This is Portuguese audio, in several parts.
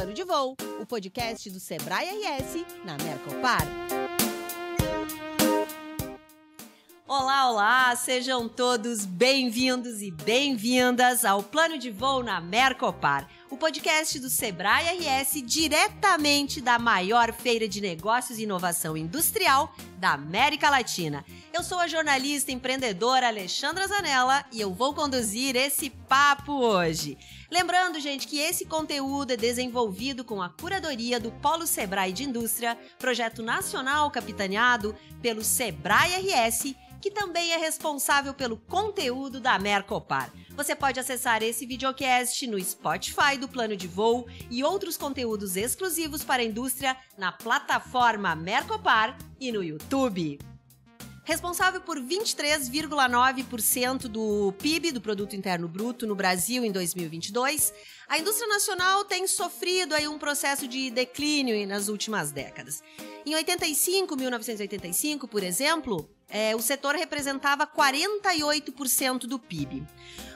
Plano de Voo, o podcast do Sebrae RS na Mercopar. Olá, olá! Sejam todos bem-vindos e bem-vindas ao Plano de Voo na Mercopar, o podcast do Sebrae RS diretamente da maior feira de negócios e inovação industrial da América Latina. Eu sou a jornalista e empreendedora Alexandra Zanella e eu vou conduzir esse papo hoje. Lembrando, gente, que esse conteúdo é desenvolvido com a curadoria do Polo Sebrae de Indústria, projeto nacional capitaneado pelo Sebrae RS, que também é responsável pelo conteúdo da Mercopar. Você pode acessar esse videocast no Spotify do Plano de Voo e outros conteúdos exclusivos para a indústria na plataforma Mercopar e no YouTube. Responsável por 23,9% do PIB, do Produto Interno Bruto, no Brasil em 2022, a indústria nacional tem sofrido aí um processo de declínio nas últimas décadas. Em 1985, por exemplo, o setor representava 48% do PIB.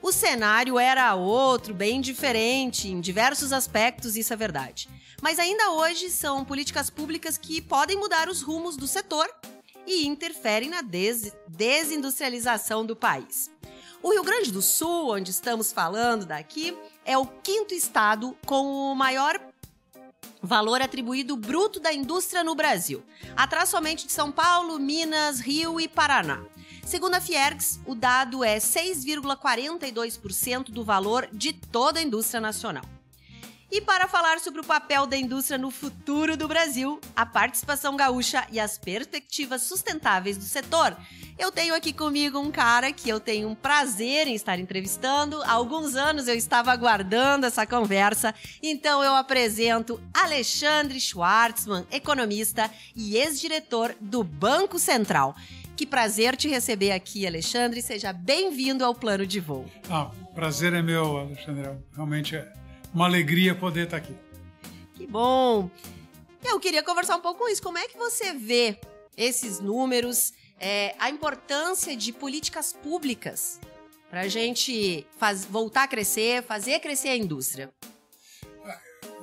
O cenário era outro, bem diferente, em diversos aspectos, isso é verdade. Mas ainda hoje são políticas públicas que podem mudar os rumos do setor e interferem na desindustrialização do país. O Rio Grande do Sul, onde estamos falando daqui, é o quinto estado com o maior valor atribuído bruto da indústria no Brasil, atrás somente de São Paulo, Minas, Rio e Paraná. Segundo a Fiergs, o dado é 6,42% do valor de toda a indústria nacional. E para falar sobre o papel da indústria no futuro do Brasil, a participação gaúcha e as perspectivas sustentáveis do setor, eu tenho aqui comigo um cara que eu tenho um prazer em estar entrevistando. Há alguns anos eu estava aguardando essa conversa, então eu apresento Alexandre Schwartzman, economista e ex-diretor do Banco Central. Que prazer te receber aqui, Alexandre. Seja bem-vindo ao Plano de Voo. Prazer é meu, Alexandre. Realmente é uma alegria poder estar aqui. Que bom! Eu queria conversar um pouco com isso. Como é que você vê esses números, a importância de políticas públicas para a gente voltar a crescer, fazer crescer a indústria?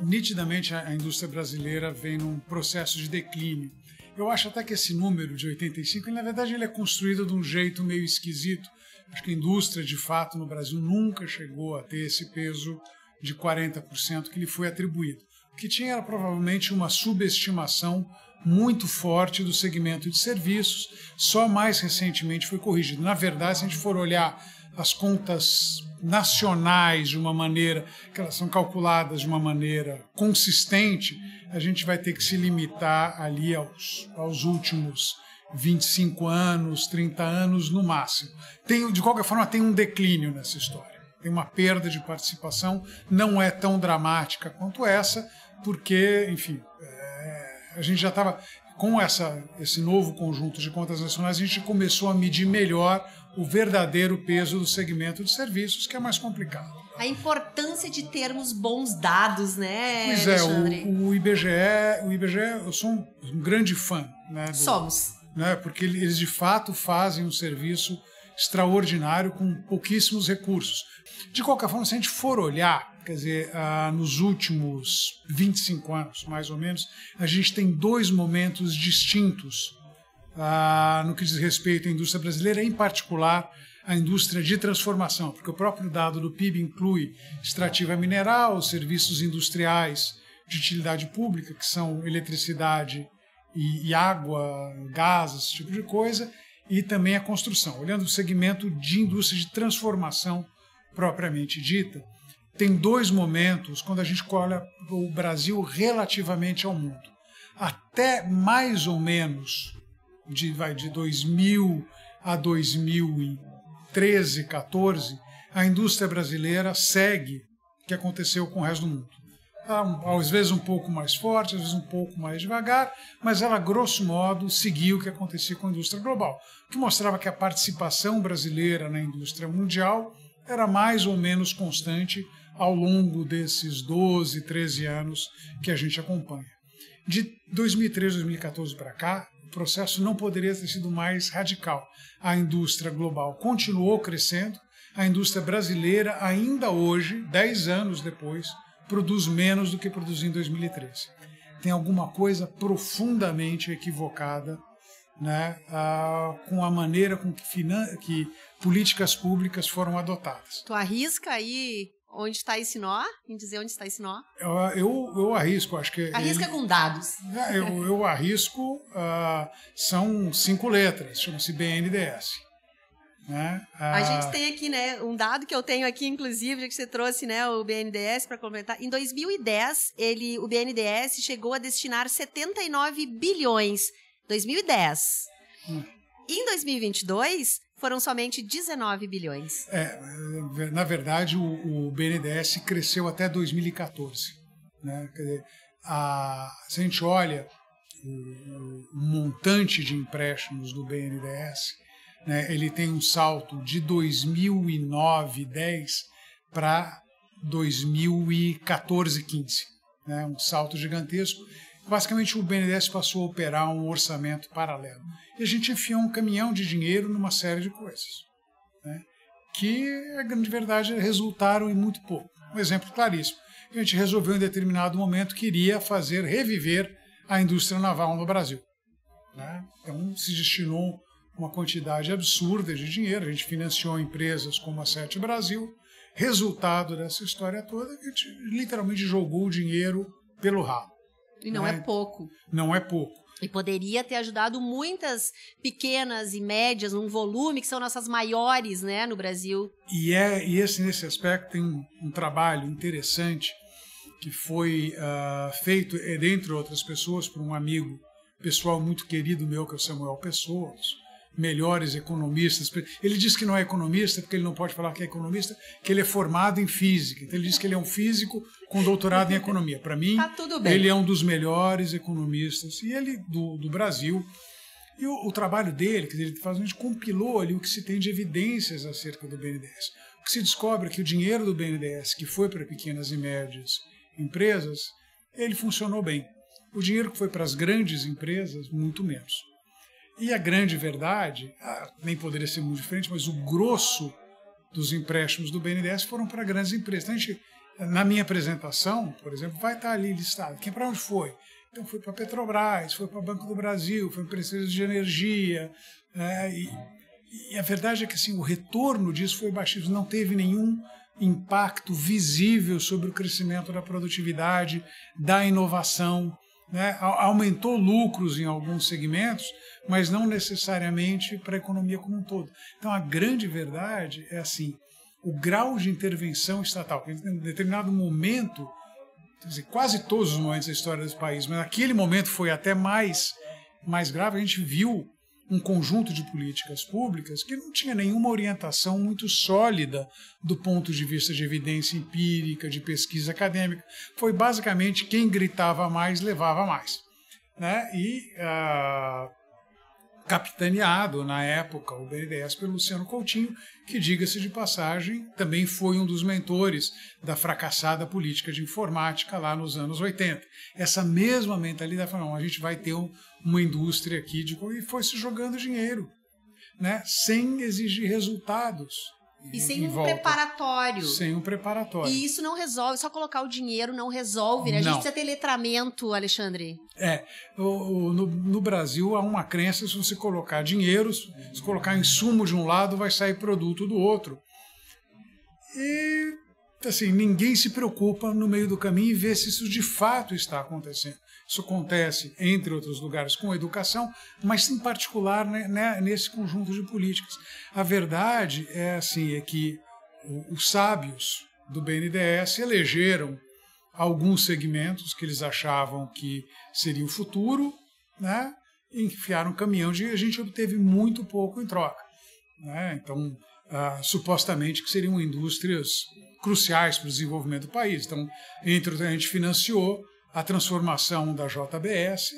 Nitidamente, a indústria brasileira vem num processo de declínio. Eu acho até que esse número de 85, na verdade, ele é construído de um jeito meio esquisito. Acho que a indústria, de fato, no Brasil nunca chegou a ter esse peso de 40% que lhe foi atribuído. O que tinha era provavelmente uma subestimação muito forte do segmento de serviços, só mais recentemente foi corrigido. Na verdade, se a gente for olhar as contas nacionais de uma maneira, que elas são calculadas de uma maneira consistente, a gente vai ter que se limitar ali aos últimos 25 anos, 30 anos no máximo. De qualquer forma, tem um declínio nessa história. Tem uma perda de participação, não é tão dramática quanto essa, porque, enfim, a gente já estava com esse novo conjunto de contas nacionais, a gente começou a medir melhor o verdadeiro peso do segmento de serviços, que é mais complicado. A importância de termos bons dados, né, Pois Alexandre? o IBGE, eu sou um grande fã. Né, Somos. Né, porque eles, de fato, fazem um serviço extraordinário com pouquíssimos recursos. De qualquer forma, se a gente for olhar, quer dizer, nos últimos 25 anos, mais ou menos, a gente tem dois momentos distintos no que diz respeito à indústria brasileira, em particular a indústria de transformação, porque o próprio dado do PIB inclui extrativa mineral, serviços industriais de utilidade pública, que são eletricidade e água, gás, esse tipo de coisa, e também a construção. Olhando o segmento de indústria de transformação propriamente dita, tem dois momentos quando a gente olha o Brasil relativamente ao mundo. Até mais ou menos de 2000 a 2013, 14, a indústria brasileira segue o que aconteceu com o resto do mundo. Às vezes um pouco mais forte, às vezes um pouco mais devagar, mas ela, grosso modo, seguiu o que acontecia com a indústria global, o que mostrava que a participação brasileira na indústria mundial era mais ou menos constante ao longo desses 12, 13 anos que a gente acompanha. De 2013, 2014 para cá, o processo não poderia ter sido mais radical. A indústria global continuou crescendo, a indústria brasileira, ainda hoje, 10 anos depois, produz menos do que produziu em 2013. Tem alguma coisa profundamente equivocada, né, com a maneira com que políticas públicas foram adotadas. Tu arrisca aí onde está esse nó? Em dizer onde está esse nó? Eu arrisco, acho que... Arrisca com dados. Eu arrisco, são 5 letras, chama-se BNDES. Né? A gente tem aqui, né, um dado que eu tenho aqui, inclusive, já que você trouxe, né, o BNDES para complementar. Em 2010, o BNDES chegou a destinar 79 bilhões. 2010. Em 2022, foram somente 19 bilhões. Na verdade, o BNDES cresceu até 2014. Né? Quer dizer, se a gente olha o montante de empréstimos do BNDES, né, ele tem um salto de 2009, 10 para 2014, 15. Né, um salto gigantesco. Basicamente, o BNDES passou a operar um orçamento paralelo. E a gente enfiou um caminhão de dinheiro numa série de coisas, né, que, a grande verdade, resultaram em muito pouco. Um exemplo claríssimo. A gente resolveu, em determinado momento, que iria reviver a indústria naval no Brasil. Né? Então, se destinou uma quantidade absurda de dinheiro. A gente financiou empresas como a Sete Brasil. Resultado dessa história toda, a gente literalmente jogou o dinheiro pelo ralo. E não é pouco. Não é pouco. E poderia ter ajudado muitas pequenas e médias, num volume que são nossas maiores, né, no Brasil. Nesse aspecto, tem um trabalho interessante que foi feito, dentre outras pessoas, por um amigo pessoal muito querido meu, que é o Samuel Pessoa, melhores economistas. Ele diz que não é economista, porque ele não pode falar que é economista, que ele é formado em física. Então ele diz que ele é um físico com doutorado em economia. Para mim, tá tudo bem. Ele é um dos melhores economistas, e ele do Brasil. E o trabalho dele, quer dizer, ele a gente compilou ali o que se tem de evidências acerca do BNDES. O que se descobre é que o dinheiro do BNDES, que foi para pequenas e médias empresas, ele funcionou bem. O dinheiro que foi para as grandes empresas, muito menos. E a grande verdade, nem poderia ser muito diferente, mas o grosso dos empréstimos do BNDES foram para grandes empresas. Então, a gente, na minha apresentação, por exemplo, vai estar ali listado. Para onde foi? Então, foi para a Petrobras, foi para o Banco do Brasil, foi para empresas de energia. E a verdade é que assim, o retorno disso foi baixíssimo. Não teve nenhum impacto visível sobre o crescimento da produtividade, da inovação. Né? Aumentou lucros em alguns segmentos, mas não necessariamente para a economia como um todo. Então, a grande verdade é assim, o grau de intervenção estatal, que em determinado momento, quer dizer, quase todos os momentos da história desse país, mas naquele momento foi até mais grave, a gente viu um conjunto de políticas públicas que não tinha nenhuma orientação muito sólida do ponto de vista de evidência empírica, de pesquisa acadêmica. Foi basicamente quem gritava mais, levava mais. Né? E capitaneado, na época, o BNDES pelo Luciano Coutinho, que, diga-se de passagem, também foi um dos mentores da fracassada política de informática lá nos anos 80. Essa mesma mentalidade, não, a gente vai ter uma indústria aqui, e foi se jogando dinheiro, né, sem exigir resultados. E sem um preparatório. Sem um preparatório. E isso não resolve, só colocar o dinheiro não resolve, né? A gente precisa ter letramento, Alexandre. No Brasil há uma crença, se você colocar dinheiro, se colocar insumo de um lado, vai sair produto do outro. E, assim, ninguém se preocupa no meio do caminho e vê se isso de fato está acontecendo. Isso acontece, entre outros lugares, com a educação, mas em particular, né, nesse conjunto de políticas. A verdade é que os sábios do BNDES elegeram alguns segmentos que eles achavam que seria o futuro, né, e enfiaram um caminhão e a gente obteve muito pouco em troca. Né? Então, supostamente que seriam indústrias cruciais para o desenvolvimento do país. Então, a gente financiou a transformação da JBS,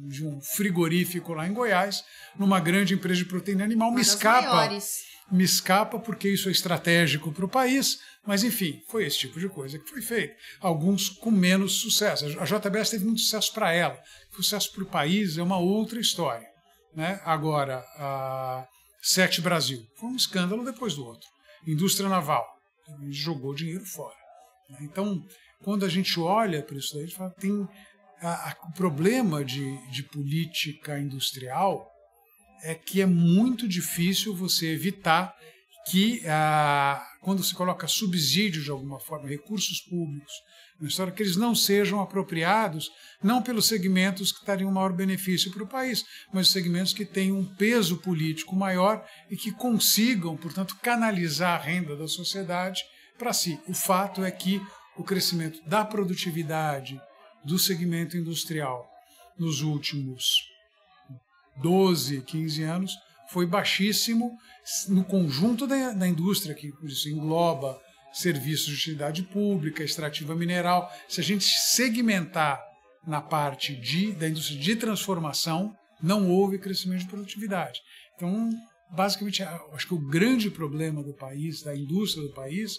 de um frigorífico lá em Goiás, numa grande empresa de proteína animal. Me escapa porque isso é estratégico para o país, mas enfim, foi esse tipo de coisa que foi feito. Alguns com menos sucesso. A JBS teve muito sucesso para ela. Sucesso para o país é uma outra história. Né? Agora, a Sete Brasil foi um escândalo depois do outro. Indústria naval, jogou dinheiro fora. Então, quando a gente olha para isso daí, a gente fala, tem o problema de política industrial é que é muito difícil você evitar que, quando se coloca subsídio de alguma forma, recursos públicos, na história, que eles não sejam apropriados, não pelos segmentos que trariam maior benefício para o país, mas os segmentos que têm um peso político maior e que consigam, portanto, canalizar a renda da sociedade para si. O fato é que o crescimento da produtividade do segmento industrial nos últimos 12, 15 anos foi baixíssimo no conjunto da indústria, que isso engloba serviços de utilidade pública, extrativa mineral. Se a gente segmentar na parte da indústria de transformação, não houve crescimento de produtividade. Então, basicamente, acho que o grande problema do país, da indústria do país,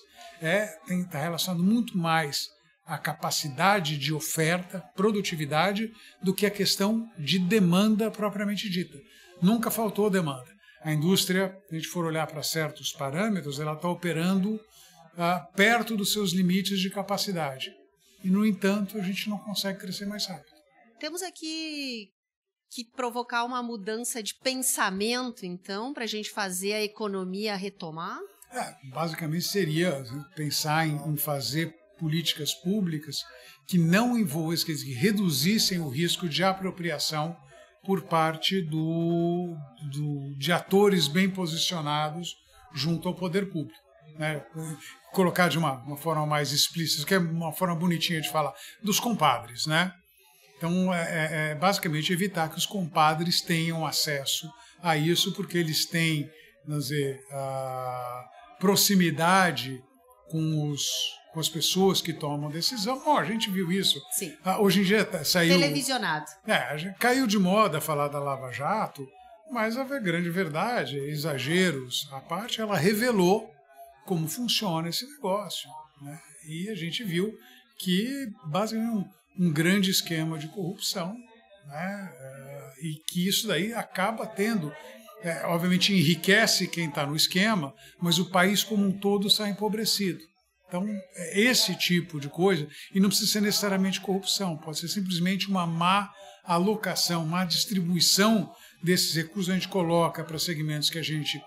está relacionado muito mais à capacidade de oferta, produtividade, do que a questão de demanda propriamente dita. Nunca faltou demanda. A indústria, se a gente for olhar para certos parâmetros, ela está operando perto dos seus limites de capacidade. E, no entanto, a gente não consegue crescer mais rápido. Temos aqui que provocar uma mudança de pensamento, então, para a gente fazer a economia retomar? Basicamente seria pensar em fazer políticas públicas que não envolvessem, que reduzissem o risco de apropriação por parte de atores bem posicionados junto ao poder público. Né? Colocar de uma forma mais explícita, que é uma forma bonitinha de falar, dos compadres, né? Então, basicamente evitar que os compadres tenham acesso a isso, porque eles têm, vamos dizer, proximidade com as pessoas que tomam decisão. A gente viu isso. Sim. Hoje em dia saiu... Televisionado. Caiu de moda falar da Lava Jato, mas a grande verdade, exageros à parte, ela revelou como funciona esse negócio. Né? E a gente viu que, basicamente, um grande esquema de corrupção, né? E que isso daí acaba tendo, obviamente enriquece quem está no esquema, mas o país como um todo sai empobrecido. Então, esse tipo de coisa, e não precisa ser necessariamente corrupção, pode ser simplesmente uma má alocação, má distribuição desses recursos. A gente coloca para segmentos que a gente,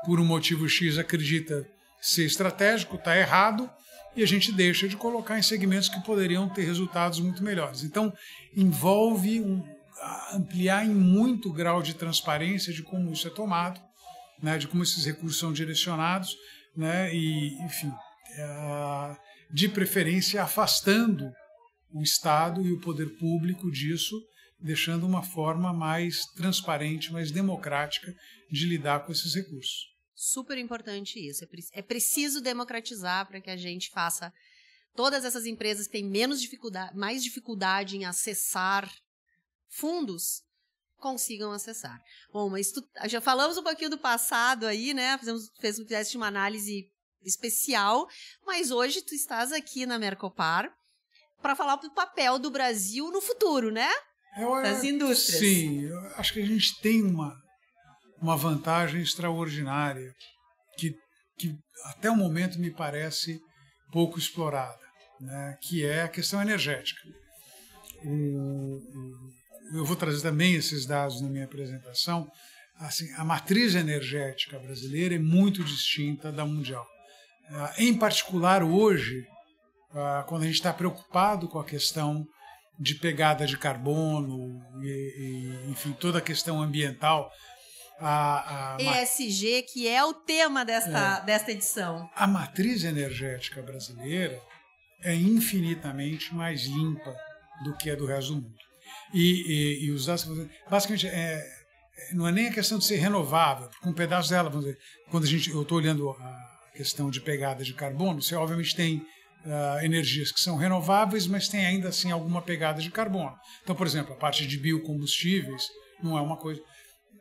por um motivo X, acredita ser estratégico, está errado, e a gente deixa de colocar em segmentos que poderiam ter resultados muito melhores. Então, envolve ampliar em muito grau de transparência de como isso é tomado, né, de como esses recursos são direcionados, né, e, enfim, de preferência afastando o Estado e o poder público disso, deixando uma forma mais transparente, mais democrática de lidar com esses recursos. Super importante isso. É preciso democratizar para que a gente faça todas essas empresas que têm mais dificuldade em acessar fundos consigam acessar. Bom, mas já falamos um pouquinho do passado aí, né? Fizemos uma análise especial, mas hoje tu estás aqui na Mercopar para falar do papel do Brasil no futuro, né? Das indústrias. Sim, eu acho que a gente tem uma vantagem extraordinária que até o momento me parece pouco explorada, né? Que é a questão energética. Eu vou trazer também esses dados na minha apresentação. Assim, a matriz energética brasileira é muito distinta da mundial. Em particular, hoje, quando a gente está preocupado com a questão de pegada de carbono, enfim, toda a questão ambiental. ESG, que é o tema desta edição. A matriz energética brasileira é infinitamente mais limpa do que a do resto do mundo. E os dados, basicamente, não é nem a questão de ser renovável, porque um pedaço dela, vamos dizer, quando eu estou olhando a questão de pegada de carbono, você obviamente tem energias que são renováveis, mas tem ainda assim alguma pegada de carbono. Então, por exemplo, a parte de biocombustíveis não é uma coisa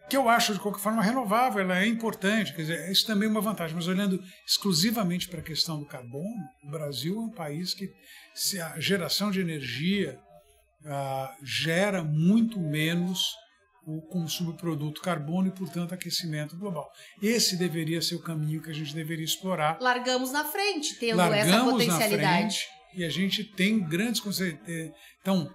que eu acho, de qualquer forma, renovável, ela é importante, quer dizer, isso também é uma vantagem, mas olhando exclusivamente para a questão do carbono, o Brasil é um país que a geração de energia gera muito menos como subproduto carbono e, portanto, aquecimento global. Esse deveria ser o caminho que a gente deveria explorar. Largamos na frente, tendo essa potencialidade. Na frente, e a gente tem grandes conceitos. Então,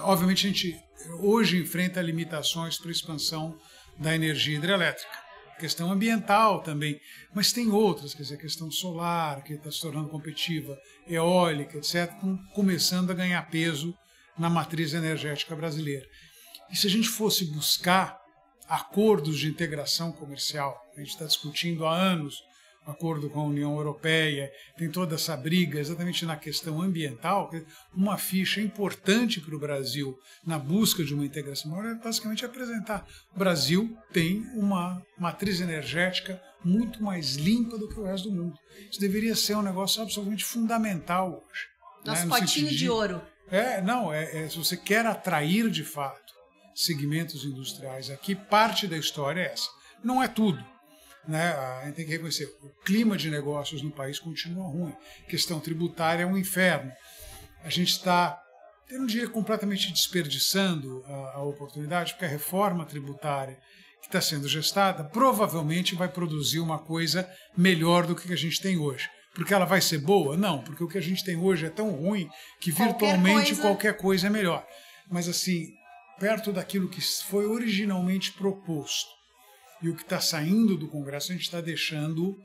obviamente, a gente hoje enfrenta limitações para a expansão da energia hidrelétrica. Questão ambiental também, mas tem outras, quer dizer, a questão solar, que está se tornando competitiva, eólica, etc., começando a ganhar peso na matriz energética brasileira. E se a gente fosse buscar acordos de integração comercial, a gente está discutindo há anos um acordo com a União Europeia, tem toda essa briga exatamente na questão ambiental, uma ficha importante para o Brasil na busca de uma integração maior é basicamente apresentar. O Brasil tem uma matriz energética muito mais limpa do que o resto do mundo. Isso deveria ser um negócio absolutamente fundamental hoje. Nosso potinho de ouro. Se você quer atrair de fato segmentos industriais aqui, parte da história é essa. Não é tudo. Né? A gente tem que reconhecer, o clima de negócios no país continua ruim. A questão tributária é um inferno. A gente está, eu não diria completamente desperdiçando a oportunidade, porque a reforma tributária que está sendo gestada provavelmente vai produzir uma coisa melhor do que a gente tem hoje. Porque ela vai ser boa? Não, porque o que a gente tem hoje é tão ruim que virtualmente qualquer coisa é melhor. Mas assim, perto daquilo que foi originalmente proposto, e o que está saindo do Congresso, a gente está deixando,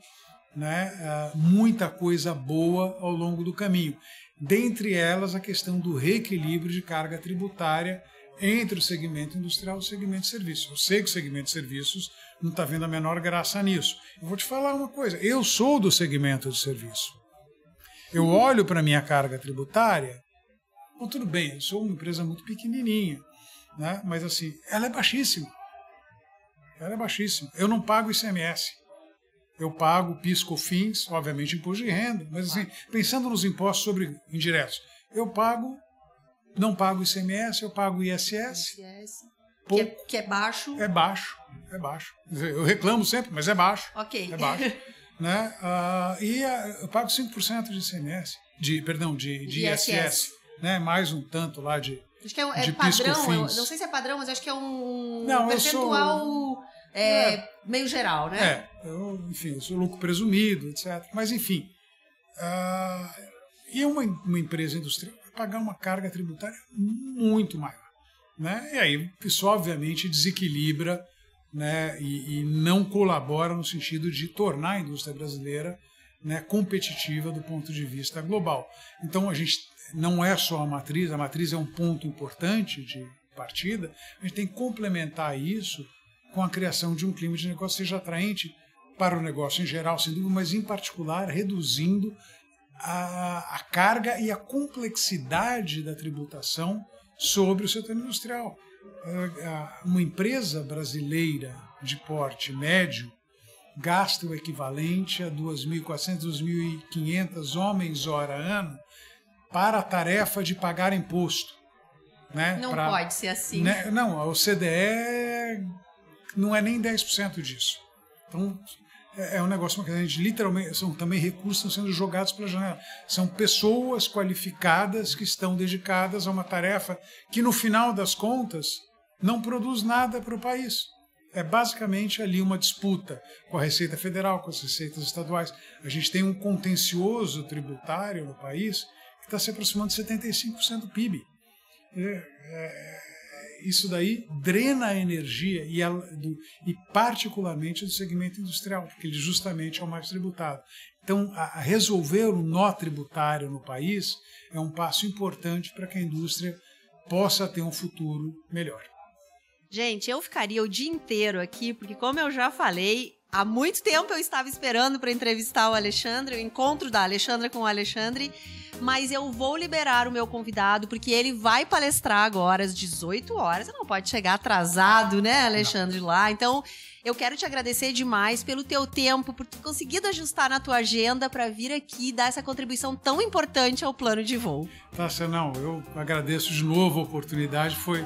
né, muita coisa boa ao longo do caminho. Dentre elas, a questão do reequilíbrio de carga tributária entre o segmento industrial e o segmento de serviços. Eu sei que o segmento de serviços não está vendo a menor graça nisso. Eu vou te falar uma coisa, eu sou do segmento de serviço. Eu olho para a minha carga tributária, bom, tudo bem, eu sou uma empresa muito pequenininha, né, mas assim, ela é baixíssima. Ela é baixíssima. Eu não pago ICMS. Eu pago PIS, COFINS, obviamente imposto de renda, mas assim, pensando nos impostos sobre indiretos, não pago ICMS, eu pago ISS. Que é baixo. É baixo. Eu reclamo sempre, mas é baixo. Ok. É baixo. Né? Eu pago 5% de ICMS, de ISS, né? Mais um tanto lá de. Acho que é padrão, não sei se é padrão, mas acho que é um percentual meio geral, né? Eu sou lucro presumido, etc. Mas, enfim, e uma empresa industrial vai pagar uma carga tributária muito maior. Né? E aí isso, obviamente, desequilibra, né, e não colabora no sentido de tornar a indústria brasileira, né, competitiva do ponto de vista global. Então, a gente não é só a matriz é um ponto importante de partida, a gente tem que complementar isso com a criação de um clima de negócio que seja atraente para o negócio em geral, sem dúvida, mas em particular reduzindo a carga e a complexidade da tributação sobre o setor industrial. Uma empresa brasileira de porte médio gasta o equivalente a 2.400, 2.500 homens-hora ano para a tarefa de pagar imposto. Né? Não pode ser assim. Né? Não, a OCDE não é nem 10% disso. Então, é um negócio que a gente literalmente, são também recursos que estão sendo jogados pela janela. São pessoas qualificadas que estão dedicadas a uma tarefa que, no final das contas, não produz nada para o país. É basicamente ali uma disputa com a Receita Federal, com as receitas estaduais. A gente tem um contencioso tributário no país que está se aproximando de 75% do PIB. Isso daí drena a energia e particularmente do segmento industrial, porque ele justamente é o mais tributado. Então, a resolver o nó tributário no país é um passo importante para que a indústria possa ter um futuro melhor. Gente, eu ficaria o dia inteiro aqui, porque como eu já falei, há muito tempo eu estava esperando para entrevistar o Alexandre, o encontro da Alexandra com o Alexandre, mas eu vou liberar o meu convidado, porque ele vai palestrar agora às 18 horas. Você não pode chegar atrasado, né, Alexandre, lá. Então, eu quero te agradecer demais pelo teu tempo, por ter conseguido ajustar na tua agenda para vir aqui dar essa contribuição tão importante ao plano de voo. Tássia, eu agradeço de novo a oportunidade, foi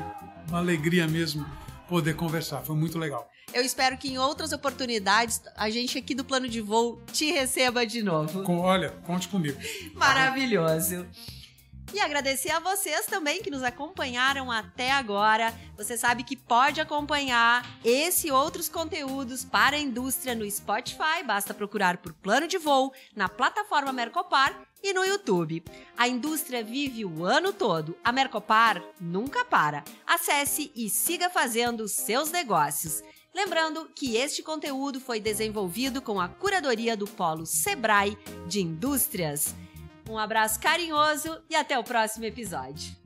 uma alegria mesmo poder conversar, foi muito legal. Eu espero que em outras oportunidades a gente aqui do Plano de Voo te receba de novo. Olha, conte comigo. Maravilhoso. E agradecer a vocês também que nos acompanharam até agora. Você sabe que pode acompanhar esse e outros conteúdos para a indústria no Spotify, basta procurar por Plano de Voo, na plataforma Mercopar e no YouTube. A indústria vive o ano todo, a Mercopar nunca para. Acesse e siga fazendo seus negócios. Lembrando que este conteúdo foi desenvolvido com a curadoria do Polo Sebrae de Indústrias. Um abraço carinhoso e até o próximo episódio.